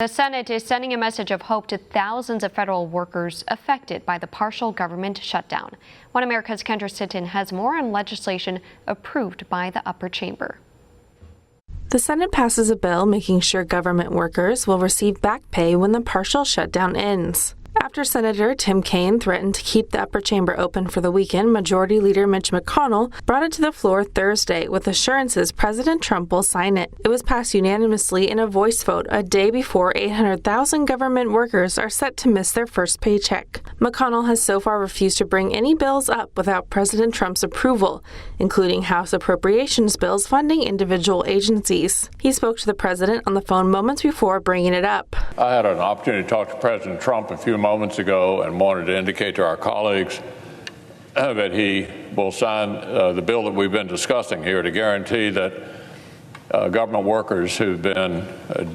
The Senate is sending a message of hope to thousands of federal workers affected by the partial government shutdown. One America's Kendra Sitton has more on legislation approved by the upper chamber. The Senate passes a bill making sure government workers will receive back pay when the partial shutdown ends. After Senator Tim Kaine threatened to keep the upper chamber open for the weekend, Majority Leader Mitch McConnell brought it to the floor Thursday with assurances President Trump will sign it. It was passed unanimously in a voice vote a day before 800,000 government workers are set to miss their first paycheck. McConnell has so far refused to bring any bills up without President Trump's approval, including House appropriations bills funding individual agencies. He spoke to the president on the phone moments before bringing it up. I had an opportunity to talk to President Trump a few moments ago and wanted to indicate to our colleagues that he will sign the bill that we've been discussing here to guarantee that government workers who've been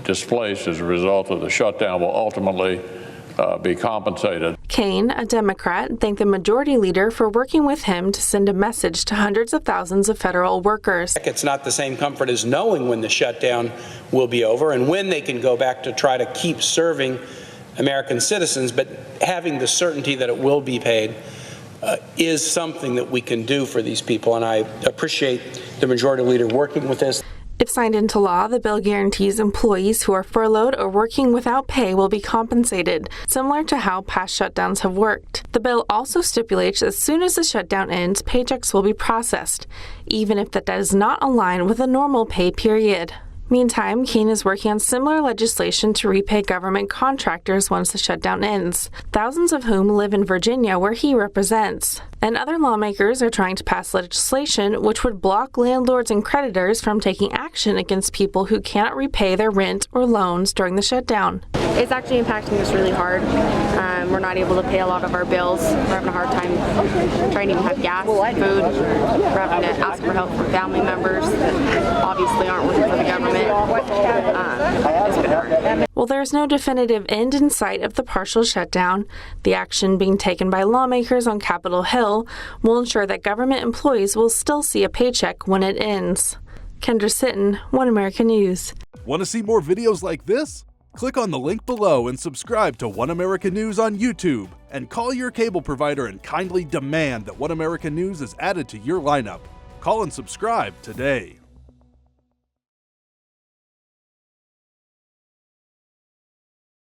displaced as a result of the shutdown will ultimately be compensated. Kaine, a Democrat, thanked the majority leader for working with him to send a message to hundreds of thousands of federal workers. It's not the same comfort as knowing when the shutdown will be over and when they can go back to try to keep serving American citizens, but having the certainty that it will be paid is something that we can do for these people, and I appreciate the majority leader working with this. If signed into law, the bill guarantees employees who are furloughed or working without pay will be compensated, similar to how past shutdowns have worked. The bill also stipulates as soon as the shutdown ends, paychecks will be processed, even if that does not align with a normal pay period. Meantime, Kaine is working on similar legislation to repay government contractors once the shutdown ends, thousands of whom live in Virginia, where he represents. And other lawmakers are trying to pass legislation which would block landlords and creditors from taking action against people who cannot repay their rent or loans during the shutdown. It's actually impacting us really hard. We're not able to pay a lot of our bills. We're having a hard time trying to even have gas, food. We're having to ask for help from family members that obviously aren't working for the government. It's been hard. Well, there's no definitive end in sight of the partial shutdown. The action being taken by lawmakers on Capitol Hill will ensure that government employees will still see a paycheck when it ends. Kendra Sitton, One America News. Want to see more videos like this? Click on the link below and subscribe to One America News on YouTube, and call your cable provider and kindly demand that One America News is added to your lineup. Call and subscribe today.